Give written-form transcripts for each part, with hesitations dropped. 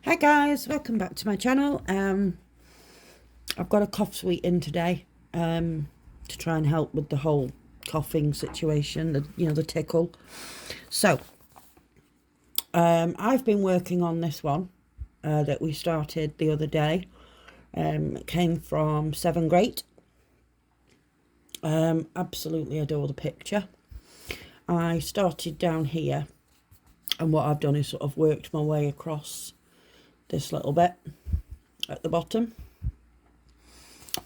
Hi guys, welcome back to my channel. I've got a cough sweet in today to try and help with the whole coughing situation, the tickle. So I've been working on this one that we started the other day. It came from Seven Great. Absolutely adore the picture. I started down here, and what I've done is sort of worked my way across this little bit at the bottom.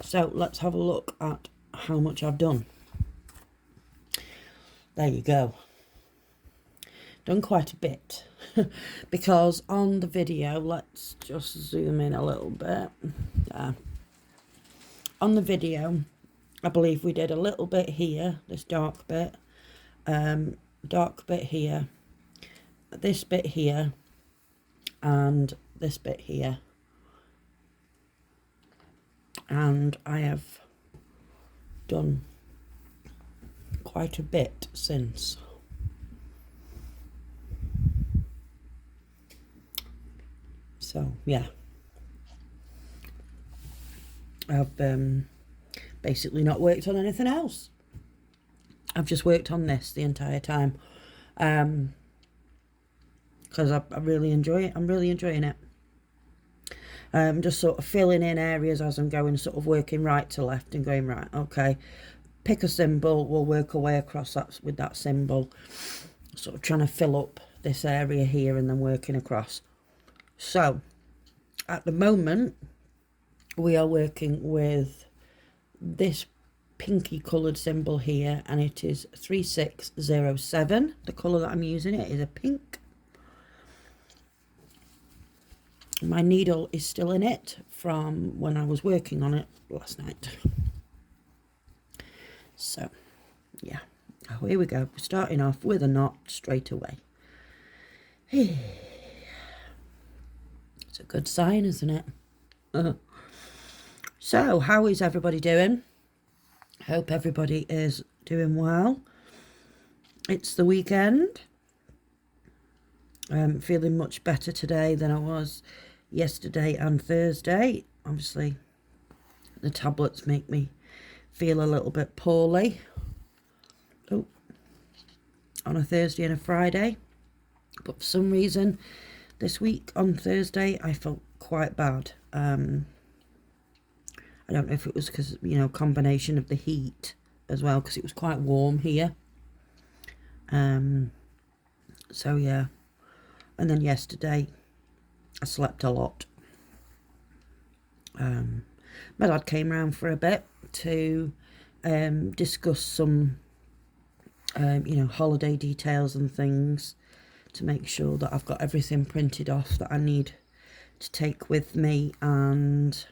So let's have a look at how much I've done. There you go. Done quite a bit because on the video, let's just zoom in a little bit. There. On the video, I believe we did a little bit here, this dark bit here, this bit here, and this bit here. And I have done quite a bit since. So yeah, I've basically not worked on anything else. I've just worked on this the entire time because I really enjoy it. I'm really enjoying it. Just sort of filling in areas as I'm going, sort of working right to left and going, right, okay, pick a symbol, we'll work our way across that with that symbol, sort of trying to fill up this area here and then working across. So at the moment we are working with this pinky coloured symbol here, and it is 3607. The colour that I'm using, it is a pink. My needle is still in it from when I was working on it last night. So, yeah. Oh, here we go. We're starting off with a knot straight away. It's a good sign, isn't it? So, how is everybody doing? Hope everybody is doing well. It's the weekend. I'm feeling much better today than I was yesterday and Thursday. Obviously the tablets make me feel a little bit poorly on a Thursday and a Friday, but for some reason this week on Thursday I felt quite bad. I don't know if it was because, combination of the heat as well, because it was quite warm here. So yeah, and then yesterday I slept a lot. My dad came round for a bit to discuss some, holiday details and things, to make sure that I've got everything printed off that I need to take with me, and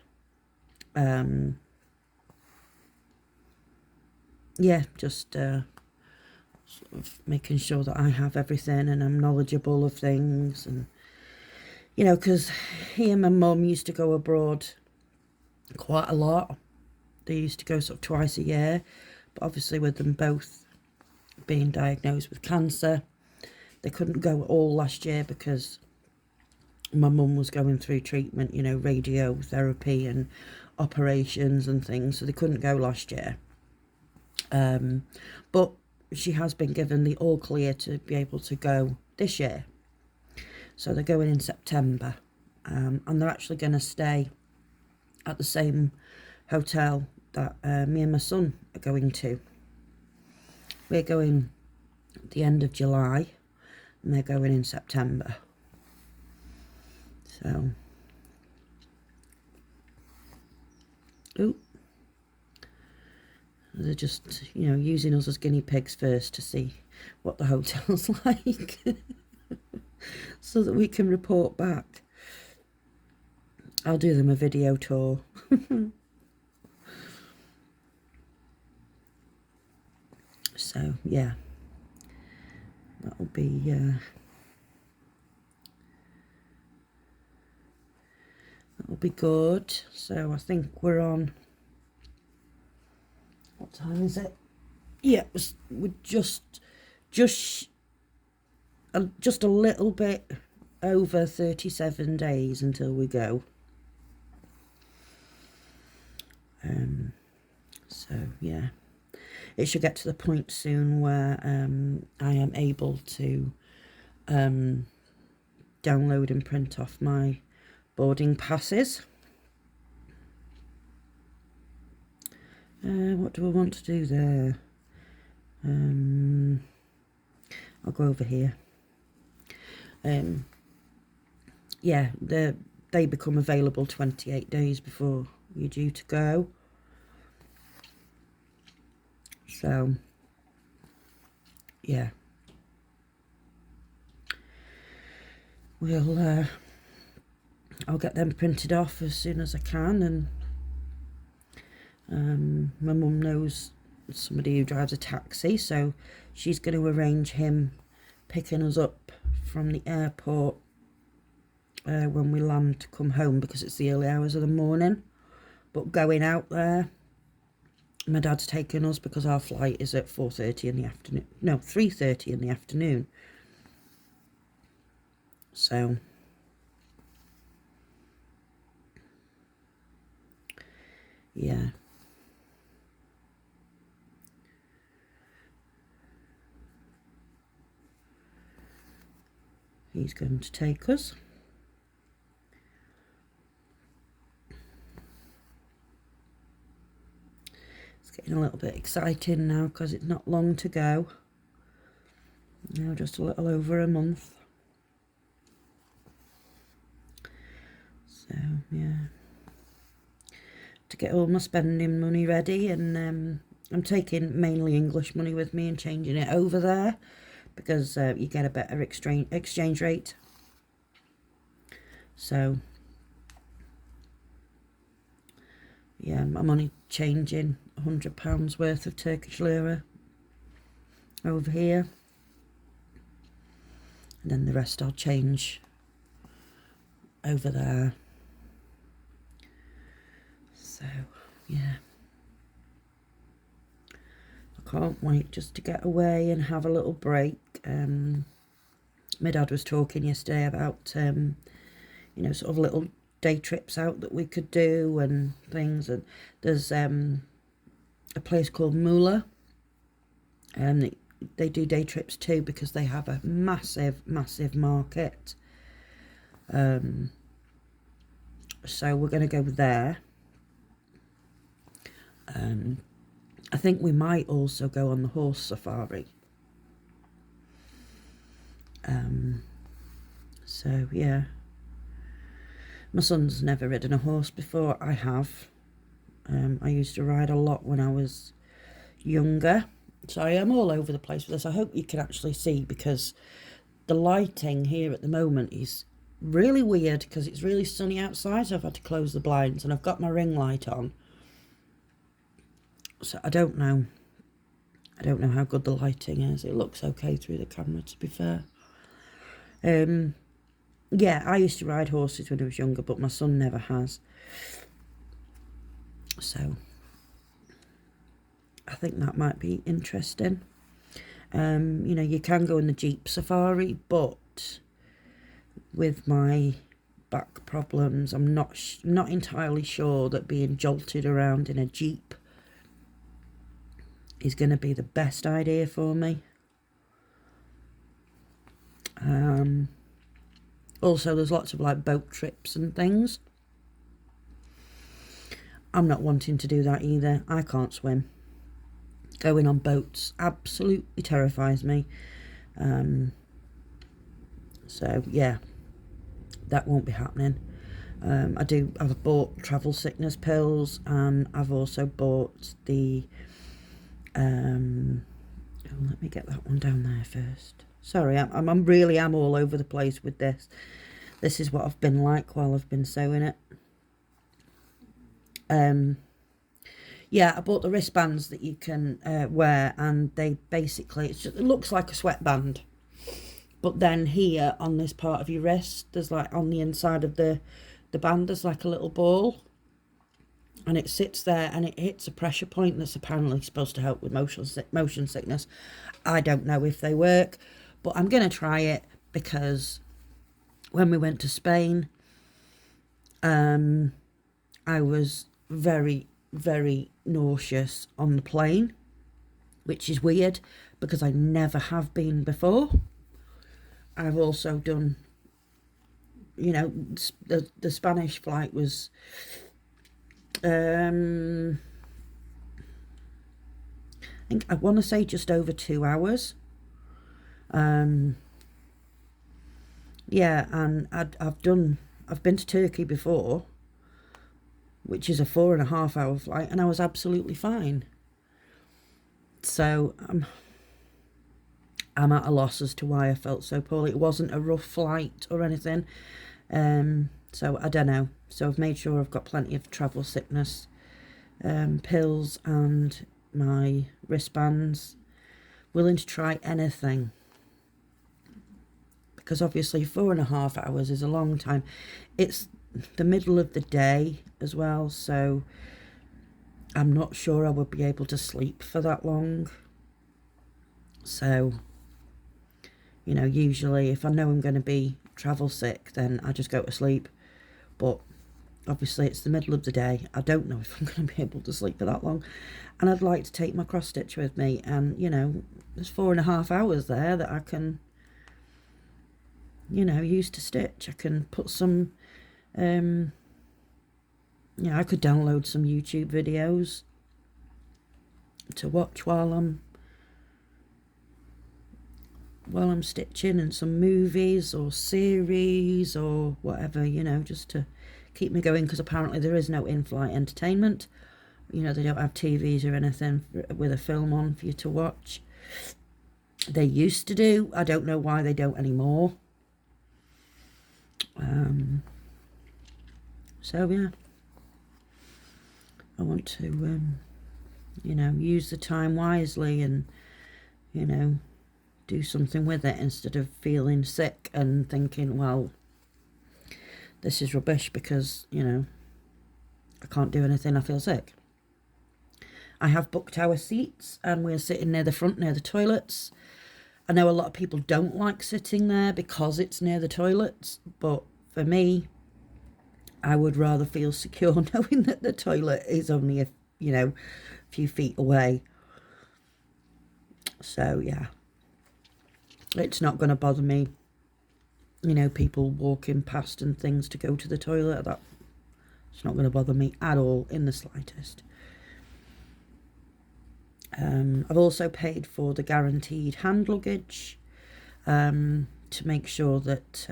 yeah, just sort of making sure that I have everything and I'm knowledgeable of things. And because he and my mum used to go abroad quite a lot. They used to go sort of twice a year, but obviously with them both being diagnosed with cancer, they couldn't go all last year because my mum was going through treatment, radiotherapy and operations and things, so they couldn't go last year. But she has been given the all clear to be able to go this year. So they're going in September, and they're actually going to stay at the same hotel that me and my son are going to. We're going at the end of July, and they're going in September. So, they're just, using us as guinea pigs first to see what the hotel's like, so that we can report back. I'll do them a video tour. So yeah, that'll be good. So I think we're on, what time is it? Yeah, we're just a little bit over 37 days until we go. So yeah, it should get to the point soon where I am able to download and print off my boarding passes. What do I want to do there? I'll go over here. Yeah, they become available 28 days before you're due to go. So, yeah. I'll get them printed off as soon as I can, and my mum knows somebody who drives a taxi, so she's going to arrange him picking us up from the airport when we land to come home, because it's the early hours of the morning. But going out there, my dad's taking us because our flight is at 4:30 in the afternoon. No, 3:30 in the afternoon. So yeah. He's going to take us. It's getting a little bit exciting now because it's not long to go. Now just a little over a month. So yeah, to get all my spending money ready, and I'm taking mainly English money with me and changing it over there, because you get a better exchange rate. So yeah, I'm only changing £100 worth of Turkish lira over here, and then the rest I'll change over there. So yeah, I can't wait just to get away and have a little break. My dad was talking yesterday about you know, sort of little day trips out that we could do and things, and there's a place called Muğla, and they do day trips too, because they have a massive market. So we're going to go there. I think we might also go on the horse safari. So yeah, my son's never ridden a horse before. I have. I used to ride a lot when I was younger, so I am all over the place with this. I hope you can actually see, because the lighting here at the moment is really weird because it's really sunny outside, so I've had to close the blinds, and I've got my ring light on. So I don't know how good the lighting is. It looks okay through the camera, to be fair. Yeah, I used to ride horses when I was younger, but my son never has. So I think that might be interesting. You know, you can go in the Jeep safari, but with my back problems, I'm not entirely sure that being jolted around in a Jeep is going to be the best idea for me. Also, there's lots of like boat trips and things. I'm not wanting to do that either. I can't swim. Going on boats absolutely terrifies me. So yeah, that won't be happening. I've bought travel sickness pills, and I've also bought the let me get that one down there first. Sorry, I'm really all over the place with this. This is what I've been like while I've been sewing it. Yeah, I bought the wristbands that you can wear, and they basically, it looks like a sweatband, but then here on this part of your wrist, there's like on the inside of the band, there's like a little ball, and it sits there and it hits a pressure point that's apparently supposed to help with motion sickness. I don't know if they work, but I'm going to try it because when we went to Spain, I was very, very nauseous on the plane, which is weird because I never have been before. I've also done, you know, the Spanish flight was, I think I want to say just over 2 hours. Yeah, and I've been to Turkey before, which is a 4.5 hour flight, and I was absolutely fine. So I'm at a loss as to why I felt so poorly. It wasn't a rough flight or anything. So I don't know. So I've made sure I've got plenty of travel sickness pills and my wristbands. Willing to try anything. Because obviously 4.5 hours is a long time. It's the middle of the day as well, so I'm not sure I would be able to sleep for that long. So, you know, usually if I know I'm going to be travel sick, then I just go to sleep. But obviously it's the middle of the day. I don't know if I'm going to be able to sleep for that long. And I'd like to take my cross stitch with me. And, you know, there's 4.5 hours there that I can, you know, use to stitch. I can put some, I could download some YouTube videos to watch while I'm stitching, and some movies or series or whatever, you know, just to keep me going, because apparently there is no in-flight entertainment. You know, they don't have TVs or anything with a film on for you to watch. They used to do. I don't know why they don't anymore. So yeah, I want to, you know, use the time wisely and, you know, do something with it instead of feeling sick and thinking, well, this is rubbish because, you know, I can't do anything, I feel sick. I have booked our seats and we're sitting near the front, near the toilets. I know a lot of people don't like sitting there because it's near the toilets, but for me, I would rather feel secure knowing that the toilet is only a few feet away. So yeah, it's not going to bother me. You know, people walking past and things to go to the toilet, it's not going to bother me at all in the slightest. I've also paid for the guaranteed hand luggage to make sure that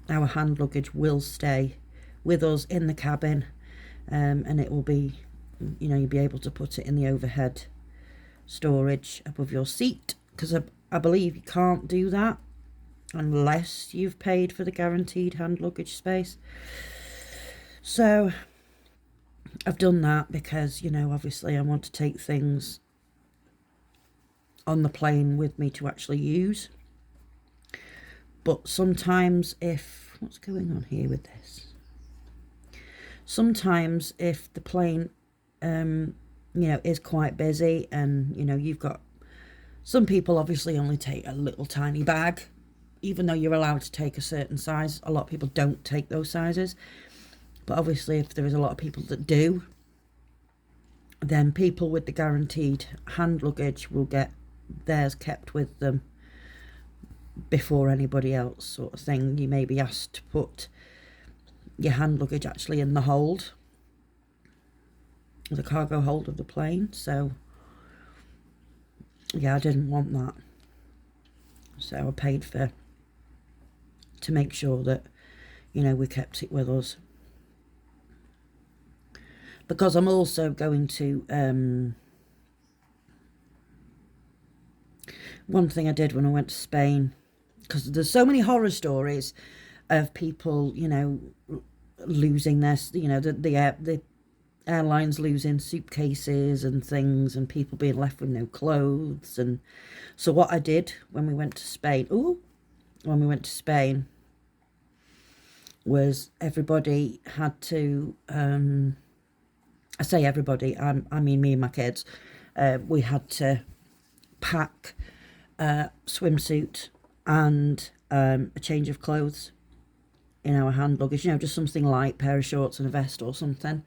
our hand luggage will stay with us in the cabin, and it will be, you know, you'll be able to put it in the overhead storage above your seat, because I believe you can't do that unless you've paid for the guaranteed hand luggage space. So I've done that because, you know, obviously I want to take things on the plane with me to actually use. But sometimes what's going on here with this? Sometimes if the plane, you know, is quite busy and, you know, you've got, some people obviously only take a little tiny bag, even though you're allowed to take a certain size. A lot of people don't take those sizes. But obviously if there is a lot of people that do, then people with the guaranteed hand luggage will get theirs kept with them before anybody else, sort of thing. You may be asked to put your hand luggage actually in the hold, the cargo hold of the plane. So yeah, I didn't want that, so I paid to make sure that, you know, we kept it with us, because I'm also going to one thing I did when I went to Spain, because there's so many horror stories of people, you know, losing their, you know, the airlines losing suitcases and things, and people being left with no clothes. And so what I did when we went to Spain, was everybody had to, I say everybody, I mean me and my kids, we had to pack a swimsuit and a change of clothes in our hand luggage, you know, just something light, pair of shorts and a vest or something,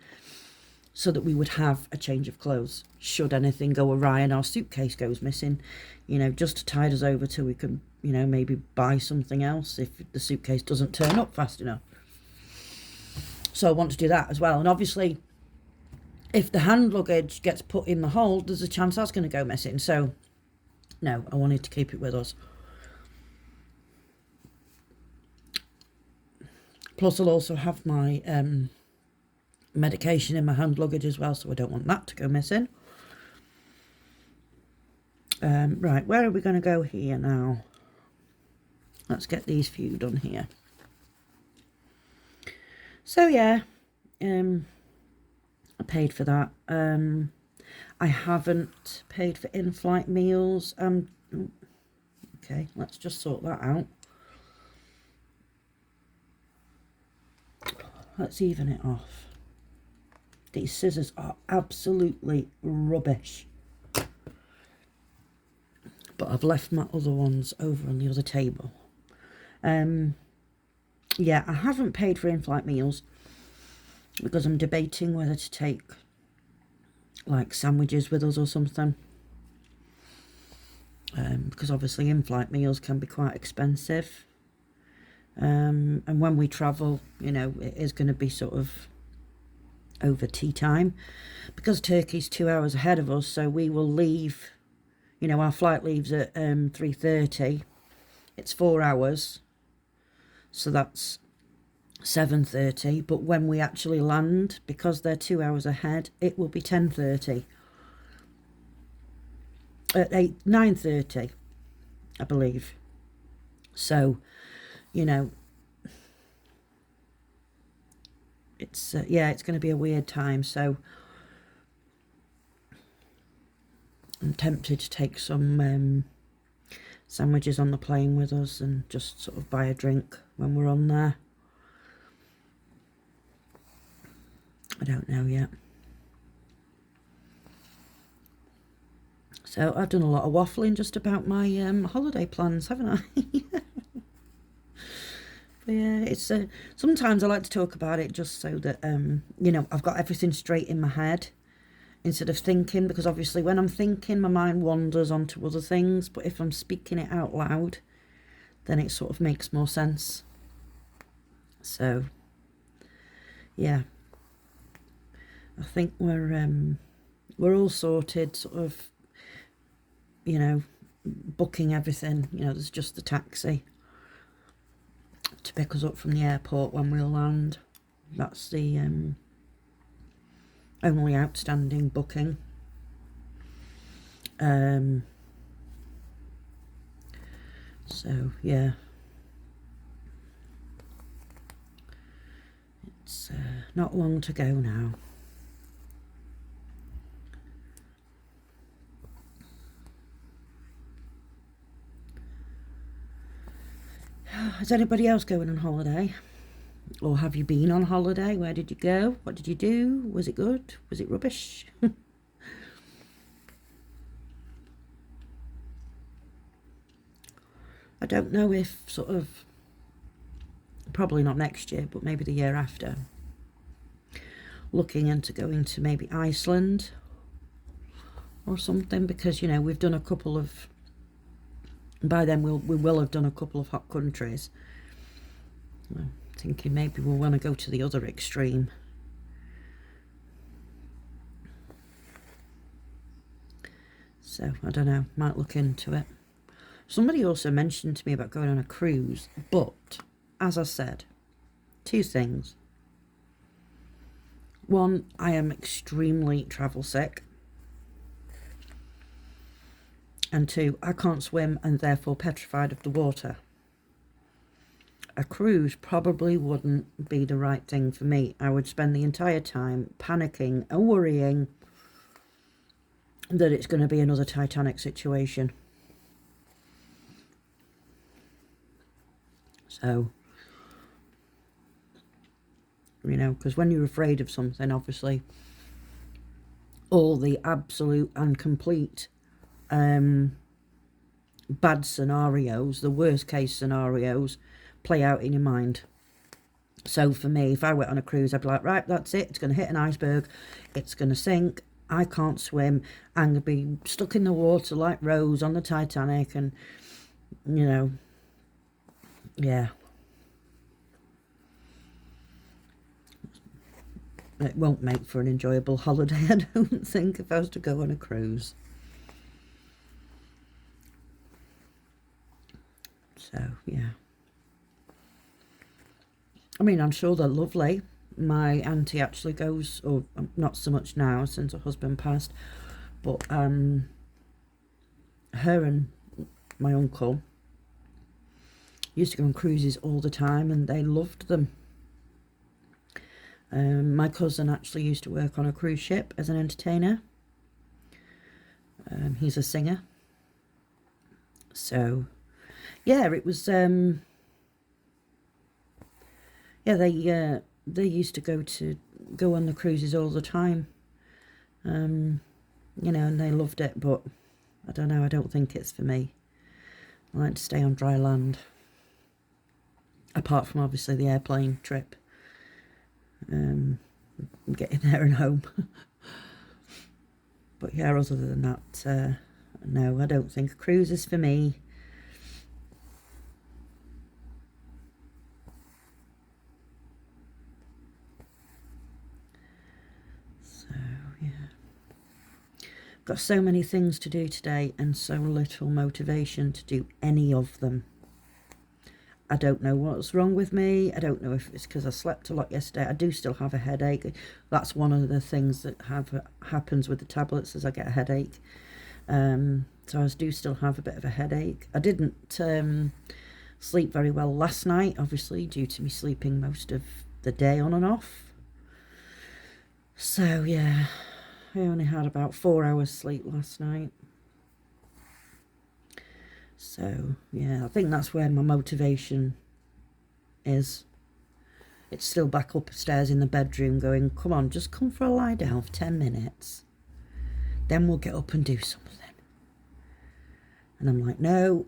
so that we would have a change of clothes should anything go awry and our suitcase goes missing, you know, just to tide us over till we can, you know, maybe buy something else if the suitcase doesn't turn up fast enough. So I want to do that as well. And obviously, if the hand luggage gets put in the hold, there's a chance that's going to go missing. So no, I wanted to keep it with us. Plus, I'll also have my medication in my hand luggage as well, so I don't want that to go missing. Right, where are we going to go here now? Let's get these few done here. So yeah, I paid for that. I haven't paid for in-flight meals. Okay, let's just sort that out. Let's even it off. These scissors are absolutely rubbish. But I've left my other ones over on the other table. Yeah, I haven't paid for in-flight meals because I'm debating whether to take like sandwiches with us or something. Because obviously in-flight meals can be quite expensive. And when we travel, you know, it is going to be sort of over tea time, because Turkey's 2 hours ahead of us, so we will leave, you know, our flight leaves at 3:30. It's 4 hours, so that's 7:30, but when we actually land, because they're 2 hours ahead, it will be 10:30 at 9:30, I believe. So, you know, it's yeah, it's going to be a weird time. So I'm tempted to take some sandwiches on the plane with us and just sort of buy a drink when we're on there. I don't know yet. So I've done a lot of waffling just about my holiday plans, haven't I? But yeah, it's sometimes I like to talk about it just so that you know, I've got everything straight in my head instead of thinking, because obviously when I'm thinking my mind wanders onto other things, but if I'm speaking it out loud then it sort of makes more sense. So yeah, I think we're all sorted, sort of, you know, booking everything. You know, there's just the taxi to pick us up from the airport when we'll land. That's the only outstanding booking. So yeah, it's not long to go now. Is anybody else going on holiday? Or have you been on holiday? Where did you go? What did you do? Was it good? Was it rubbish? I don't know if sort of, probably not next year, but maybe the year after, looking into going to maybe Iceland or something, because, you know, we've done a couple of, by then we will have done a couple of hot countries. I'm thinking maybe we'll want to go to the other extreme. So I don't know, might look into it. Somebody also mentioned to me about going on a cruise, but as I said, two things. One, I am extremely travel sick. And two, I can't swim and therefore petrified of the water. A cruise probably wouldn't be the right thing for me. I would spend the entire time panicking and worrying that it's going to be another Titanic situation. So, you know, because when you're afraid of something, obviously, all the absolute and complete bad scenarios, the worst case scenarios, play out in your mind. So for me, if I went on a cruise, I'd be like, right, that's it. It's going to hit an iceberg. It's going to sink. I can't swim. I'm going to be stuck in the water like Rose on the Titanic. And, you know, yeah. It won't make for an enjoyable holiday, I don't think, if I was to go on a cruise. So, yeah. I mean, I'm sure they're lovely. My auntie actually goes, or not so much now since her husband passed, but her and my uncle used to go on cruises all the time, and they loved them. My cousin actually used to work on a cruise ship as an entertainer. He's a singer. So, yeah, it was, yeah, they used to go on the cruises all the time. You know, and they loved it, but I don't know, I don't think it's for me. I like to stay on dry land. Apart from obviously the airplane trip. Getting there and home. But yeah, other than that, no, I don't think a cruise is for me. So, yeah. Got so many things to do today and so little motivation to do any of them. I don't know what's wrong with me. I don't know if it's because I slept a lot yesterday. I do still have a headache. That's one of the things that happens with the tablets, is I get a headache. So I do still have a bit of a headache. I didn't sleep very well last night, obviously, due to me sleeping most of the day on and off. So, yeah, I only had about 4 hours sleep last night. So, yeah, I think that's where my motivation is. It's still back upstairs in the bedroom going, come on, just come for a lie down for 10 minutes. Then we'll get up and do something. And I'm like, no.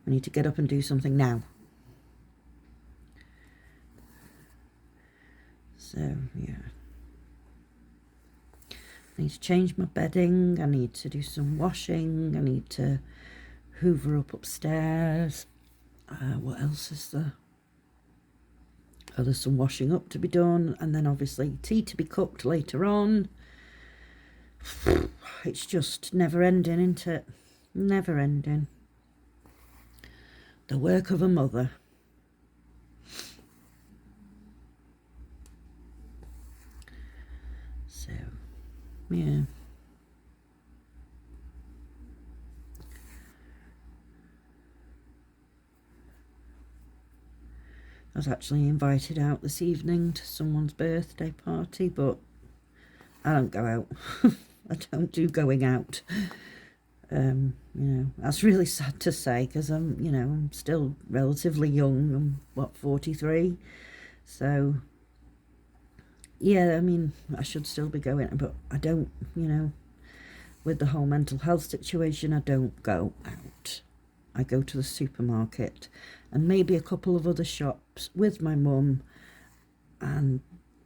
I need to get up and do something now. So, yeah. I need to change my bedding, I need to do some washing, I need to hoover up upstairs. What else is there? Oh, there's some washing up to be done, and then obviously tea to be cooked later on. It's just never ending, isn't it? Never ending. The work of a mother. So, yeah. I was actually invited out this evening to someone's birthday party, but I don't go out. I don't do going out. You know, that's really sad to say, because I'm still relatively young. I'm, what, 43? So, yeah, I mean, I should still be going, but I don't, with the whole mental health situation, I don't go out. I go to the supermarket and maybe a couple of other shops with my mum, and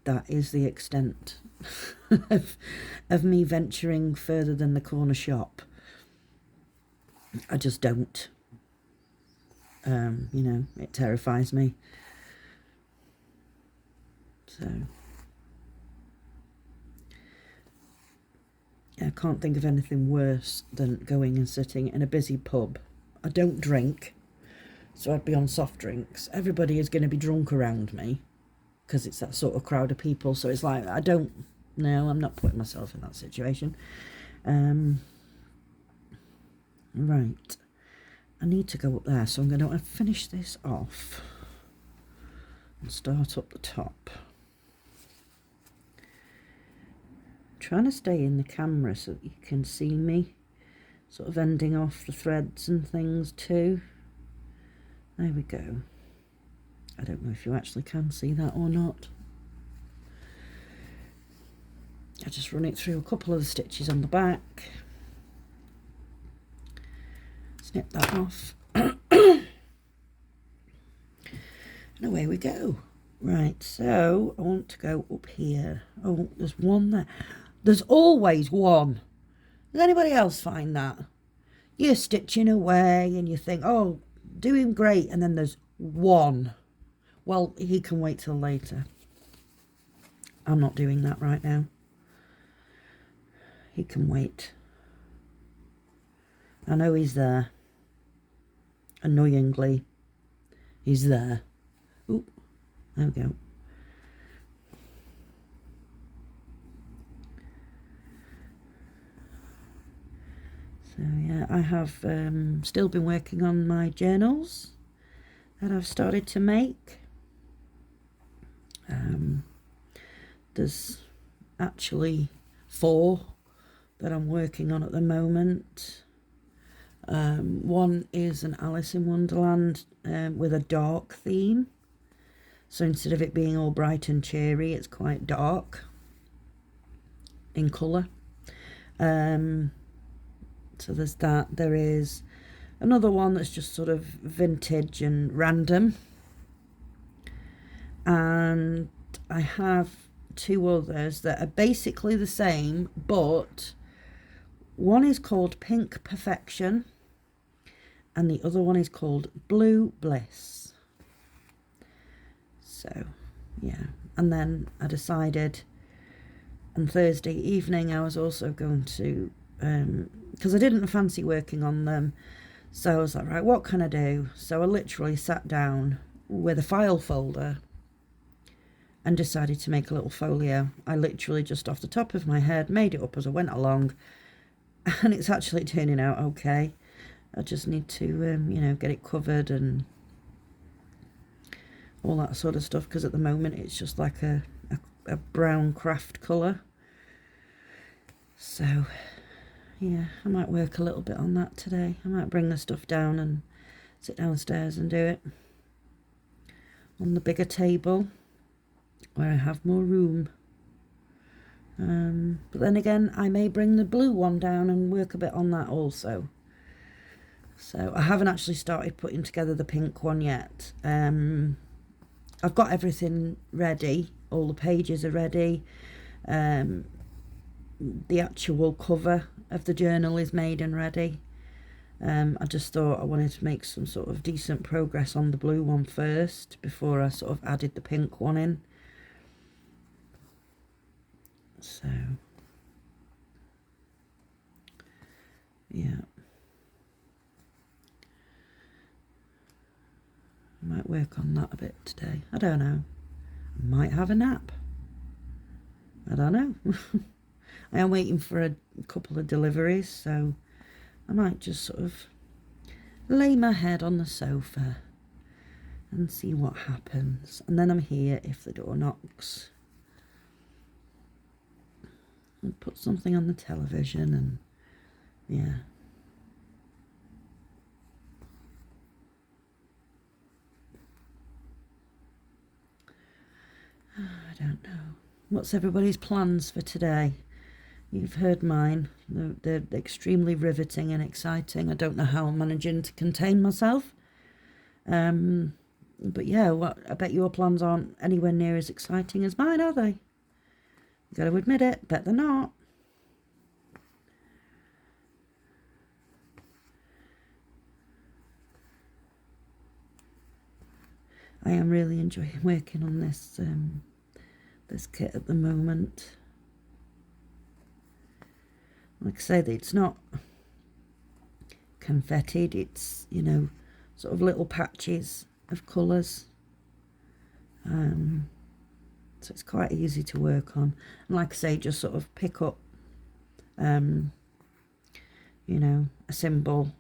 that is the extent of me venturing further than the corner shop. I just don't. It terrifies me. So, I can't think of anything worse than going and sitting in a busy pub. I don't drink, so I'd be on soft drinks. Everybody is going to be drunk around me because it's that sort of crowd of people. So it's like, I'm not putting myself in that situation. Right. I need to go up there, so I'm going to finish this off and start up the top. Trying to stay in the camera so that you can see me sort of ending off the threads and things too. There we go. I don't know if you actually can see that or not. I just run it through a couple of the stitches on the back. Snip that off. And away we go. Right, so I want to go up here. Oh, there's one there. There's always one. Does anybody else find that? You're stitching away and you think, oh, doing great, and then there's one. Well, he can wait till later. I'm not doing that right now. He can wait. I know he's there. Annoyingly, he's there. Ooh, there we go. So yeah, I have still been working on my journals that I've started to make. There's actually 4 that I'm working on at the moment. One is an Alice in Wonderland with a dark theme. So instead of it being all bright and cheery, it's quite dark in colour. So there's that. There is another one that's just sort of vintage and random. And I have 2 others that are basically the same, but one is called Pink Perfection and the other one is called Blue Bliss. So yeah, and then I decided on Thursday evening I was also going to, because I didn't fancy working on them, so I was like, right, what can I do? So I literally sat down with a file folder and decided to make a little folio. I literally just off the top of my head made it up as I went along, and it's actually turning out okay. I just need to, you know, get it covered and all that sort of stuff, because at the moment it's just like a brown craft colour. So yeah, I might work a little bit on that today. I might bring the stuff down and sit downstairs and do it on the bigger table where I have more room. But then again, I may bring the blue one down and work a bit on that also. So I haven't actually started putting together the pink one yet. I've got everything ready. All the pages are ready. The actual cover of the journal is made and ready. I just thought I wanted to make some sort of decent progress on the blue one first before I sort of added the pink one in. So yeah, I might work on that a bit today. I don't know. I might have a nap. I don't know. I am waiting for a couple of deliveries, so I might just sort of lay my head on the sofa and see what happens. And then I'm here if the door knocks. And put something on the television and yeah. I don't know. What's everybody's plans for today? You've heard mine. They're extremely riveting and exciting. I don't know how I'm managing to contain myself. But yeah, I bet your plans aren't anywhere near as exciting as mine, are they? You got to admit it. Bet they're not. I am really enjoying working on this this kit at the moment. Like I said, it's not confettied, it's, you know, sort of little patches of colours. So it's quite easy to work on. And like I say, just sort of pick up, you know, a symbol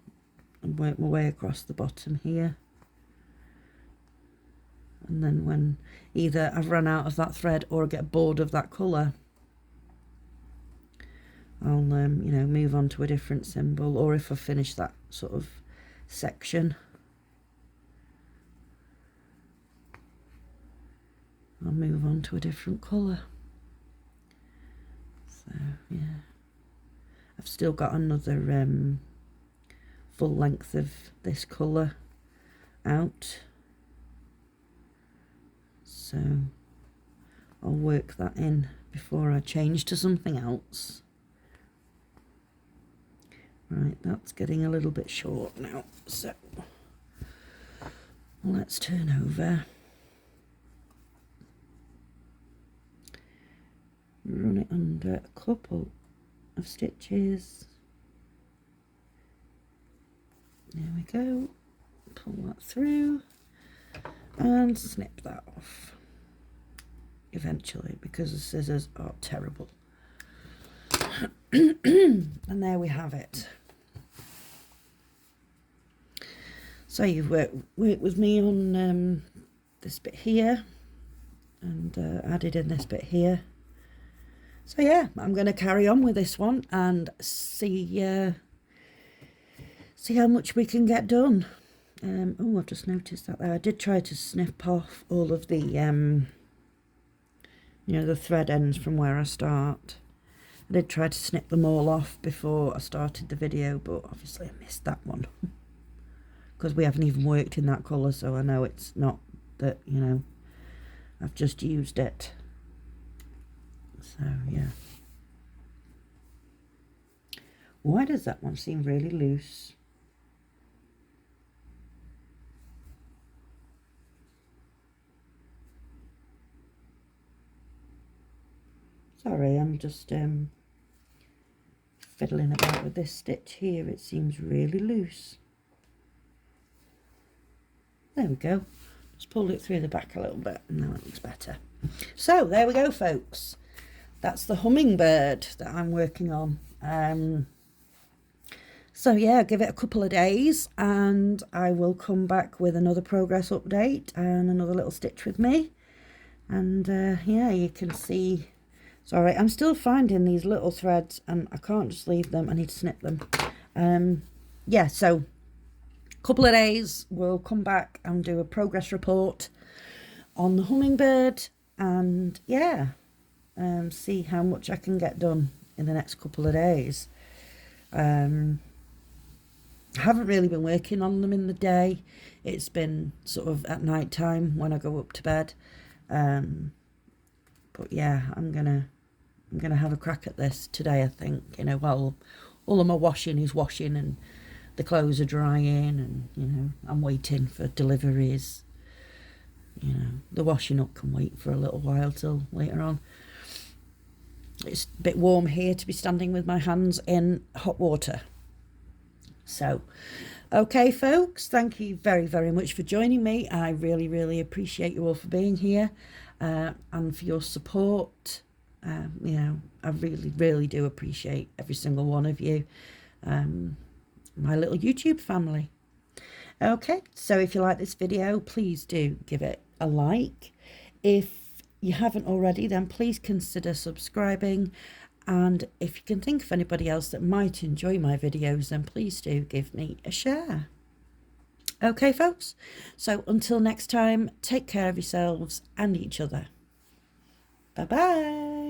and work my way across the bottom here. And then when either I've run out of that thread or I get bored of that colour, I'll, you know, move on to a different symbol, or if I finish that sort of section, I'll move on to a different colour. So, yeah. I've still got another full length of this colour out. so I'll work that in before I change to something else. Right, that's getting a little bit short now, so let's turn over. Run it under a couple of stitches. There we go. Pull that through and snip that off eventually, because the scissors are terrible. And there we have it. So you've worked with me on this bit here, and added in this bit here. So yeah, I'm going to carry on with this one and see how much we can get done. Oh, I've just noticed that there. I did try to snip off all of the, you know, the thread ends from where I start. I did try to snip them all off before I started the video, but obviously I missed that one. Because we haven't even worked in that colour, so I know it's not that, you know, I've just used it. So, yeah. Why does that one seem really loose? Sorry, I'm just fiddling about with this stitch here. It seems really loose. There we go. Just pulled it through the back a little bit, and now it looks better. So there we go, folks. That's the hummingbird that I'm working on. So yeah, give it a couple of days and I will come back with another progress update and another little stitch with me. And yeah, you can see. Sorry, I'm still finding these little threads and I can't just leave them. I need to snip them. Yeah, so a couple of days we'll come back and do a progress report on the hummingbird, and yeah, see how much I can get done in the next couple of days. I haven't really been working on them in the day. It's been sort of at night time when I go up to bed. But yeah, I'm gonna have a crack at this today, I think. You know, while all of my washing is washing and the clothes are drying, and you know, I'm waiting for deliveries. You know, the washing up can wait for a little while till later on. It's a bit warm here to be standing with my hands in hot water. So, okay, folks, thank you very, very much for joining me. I really, really appreciate you all for being here and for your support. You know, I really, really do appreciate every single one of you. My little YouTube family. Okay, so if you like this video, please do give it a like. If you haven't already, then please consider subscribing. And if you can think of anybody else that might enjoy my videos, then please do give me a share. Okay, folks, so until next time, take care of yourselves and each other. Bye-bye.